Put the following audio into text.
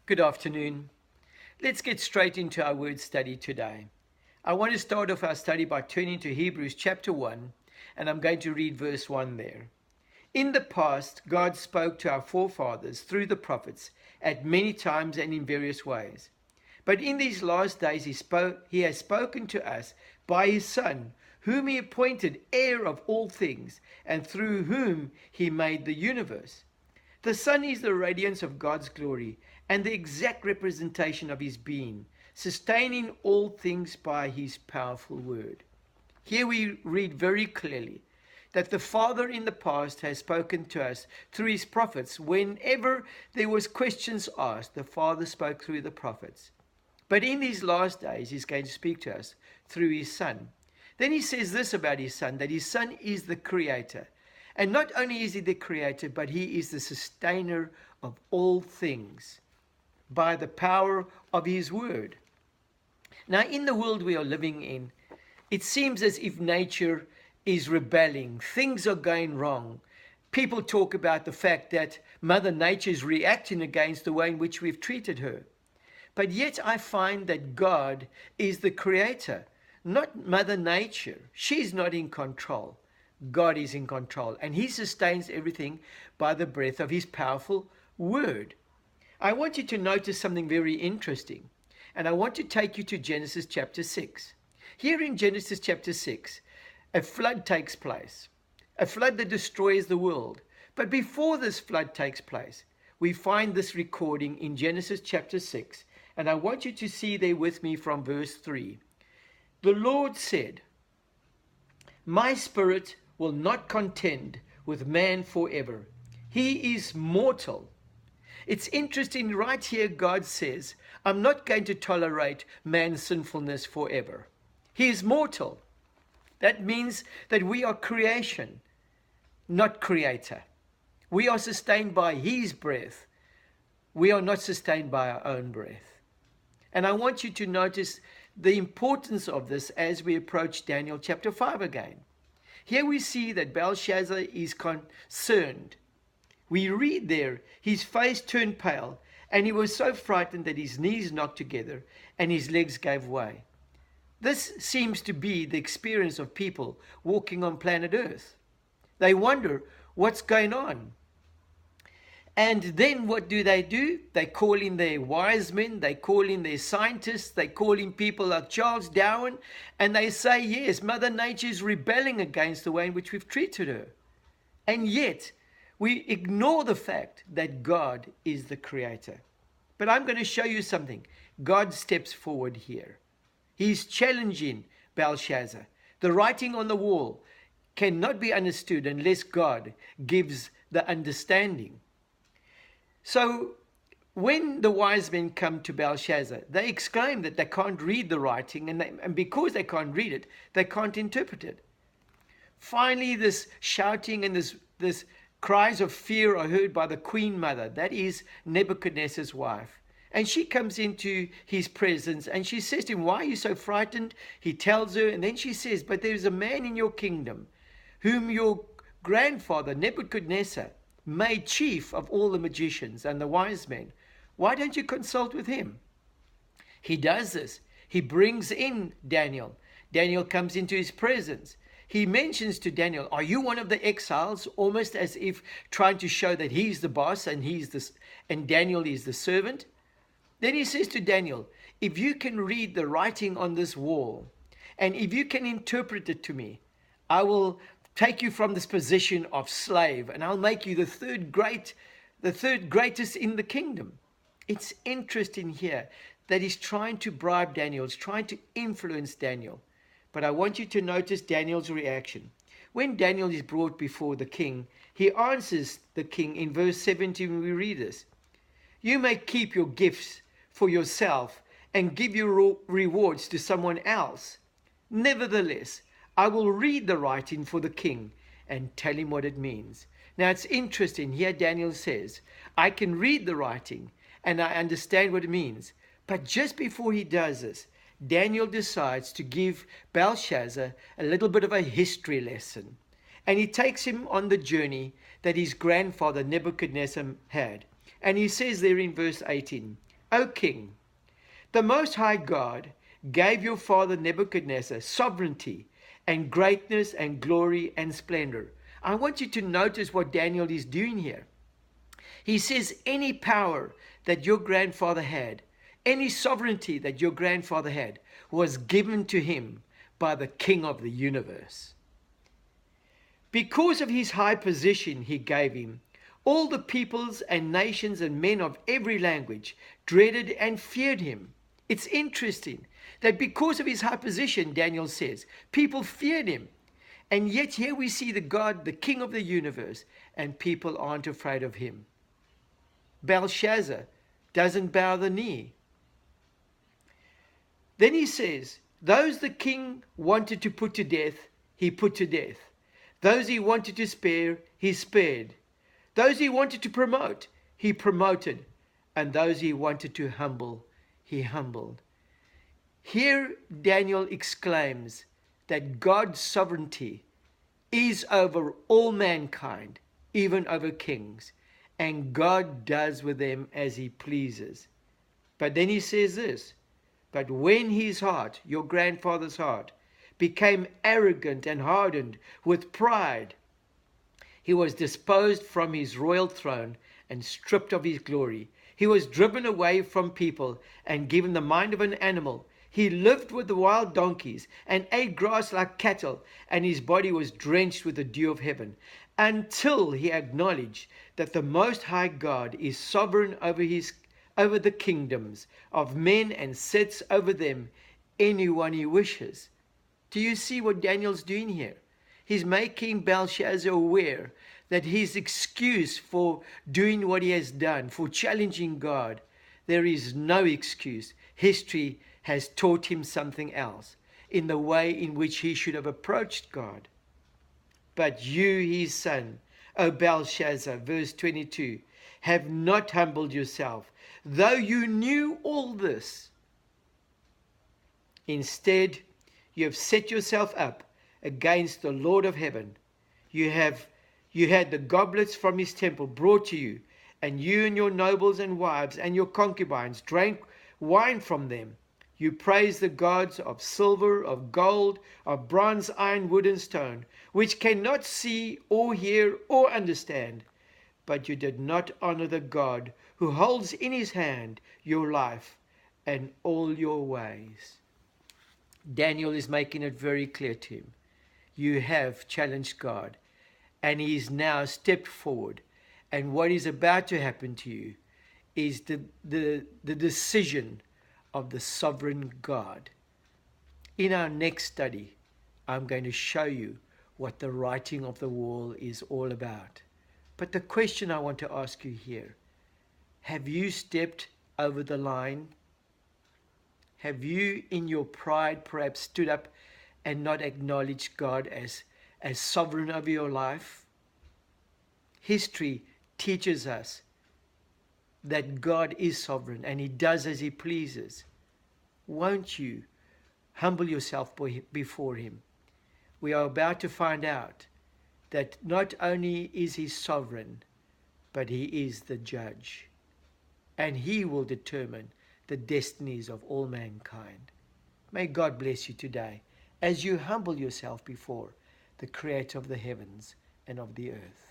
Good afternoon. Let's get straight into our word study today. I want to start off our study by turning to Hebrews chapter 1, and I'm going to read verse 1 there. In the past, God spoke to our forefathers through the prophets at many times and in various ways. But in these last days, he has spoken to us by his Son, whom he appointed heir of all things, and through whom he made the universe. The Son is the radiance of God's glory and the exact representation of his being, sustaining all things by his powerful word. Here we read very clearly that the Father in the past has spoken to us through his prophets. Whenever there was questions asked, the Father spoke through the prophets. But in these last days, he's going to speak to us through his Son. Then he says this about his Son, that his Son is the creator. And not only is he the creator, but he is the sustainer of all things by the power of his word. Now, in the world we are living in, it seems as if nature is rebelling. Things are going wrong. People talk about the fact that Mother Nature is reacting against the way in which we've treated her. But yet I find that God is the creator, not Mother Nature. She's not in control. God is in control, and he sustains everything by the breath of his powerful word. I want you to notice something very interesting, and I want to take you to Genesis chapter 6. Here in Genesis chapter 6, a flood takes place, a flood that destroys the world. But before this flood takes place, we find this recording in Genesis chapter 6, and I want you to see there with me from verse 3. The Lord said, "My spirit will not contend with man forever. He is mortal." It's interesting, right here God says, I'm not going to tolerate man's sinfulness forever. He is mortal. That means that we are creation, not creator. We are sustained by his breath. We are not sustained by our own breath. And I want you to notice the importance of this as we approach Daniel chapter 5 again. Here we see that Belshazzar is concerned. We read there, his face turned pale, and he was so frightened that his knees knocked together and his legs gave way. This seems to be the experience of people walking on planet Earth. They wonder what's going on. And then what do? They call in their wise men, they call in their scientists, they call in people like Charles Darwin, and they say, yes, Mother Nature is rebelling against the way in which we've treated her. And yet, we ignore the fact that God is the creator. But I'm going to show you something. God steps forward here. He's challenging Belshazzar. The writing on the wall cannot be understood unless God gives the understanding. So when the wise men come to Belshazzar, they exclaim that they can't read the writing, and because they can't read it, they can't interpret it. Finally, this shouting and this cries of fear are heard by the queen mother, that is Nebuchadnezzar's wife. And she comes into his presence and she says to him, "Why are you so frightened?" He tells her, and then she says, "But there is a man in your kingdom whom your grandfather Nebuchadnezzar made chief of all the magicians and the wise men. Why don't you consult with him?" He does this. He brings in Daniel. Daniel comes into his presence. He mentions to Daniel, "Are you one of the exiles?" Almost as if trying to show that he's the boss and Daniel is the servant. Then he says to Daniel, "If you can read the writing on this wall, and if you can interpret it to me, I will take you from this position of slave, and I'll make you the third greatest in the kingdom." It's interesting here that he's trying to bribe Daniel, he's trying to influence Daniel. But I want you to notice Daniel's reaction. When Daniel is brought before the king, he answers the king in verse 17. We read this: "You may keep your gifts for yourself and give your rewards to someone else. Nevertheless, I will read the writing for the king and tell him what it means." Now it's interesting. Here Daniel says, I can read the writing and I understand what it means. But just before he does this, Daniel decides to give Belshazzar a little bit of a history lesson. And he takes him on the journey that his grandfather Nebuchadnezzar had. And he says there in verse 18, O king, the Most High God gave your father Nebuchadnezzar sovereignty and greatness and glory and splendor. I want you to notice what Daniel is doing here. He says any power that your grandfather had, any sovereignty that your grandfather had, was given to him by the King of the universe. Because of his high position he gave him, all the peoples and nations and men of every language dreaded and feared him. It's interesting that because of his high position, Daniel says, people feared him. And yet here we see the God, the King of the universe, and people aren't afraid of him. Belshazzar doesn't bow the knee. Then he says, those the king wanted to put to death, he put to death. Those he wanted to spare, he spared. Those he wanted to promote, he promoted. And those he wanted to humble, he humbled. Here Daniel exclaims that God's sovereignty is over all mankind, even over kings, and God does with them as he pleases. But then he says this, but when his heart, your grandfather's heart, became arrogant and hardened with pride, he was disposed from his royal throne and stripped of his glory. He was driven away from people and given the mind of an animal. He lived with the wild donkeys and ate grass like cattle, and his body was drenched with the dew of heaven, until he acknowledged that the Most High God is sovereign over the kingdoms of men and sets over them anyone he wishes. Do you see what Daniel's doing here? He's making Belshazzar aware that his excuse for doing what he has done, for challenging God, there is no excuse. History has taught him something else in the way in which he should have approached God. But you, his son, O Belshazzar, verse 22, have not humbled yourself, though you knew all this. Instead, you have set yourself up against the Lord of heaven. You had the goblets from his temple brought to you, and you and your nobles and wives and your concubines drank wine from them. You praise the gods of silver, of gold, of bronze, iron, wood, and stone, which cannot see or hear or understand. But you did not honor the God who holds in his hand your life and all your ways. Daniel is making it very clear to him. You have challenged God, and he is now stepped forward. And what is about to happen to you is the decision of the sovereign God. In our next study, I'm going to show you what the writing of the wall is all about. But the question I want to ask you here, have you stepped over the line? Have you in your pride perhaps stood up and not acknowledged God as sovereign over your life? History teaches us that God is sovereign and he does as he pleases. Won't you humble yourself before him? We are about to find out that not only is he sovereign, but he is the judge. And he will determine the destinies of all mankind. May God bless you today as you humble yourself before the Creator of the heavens and of the earth.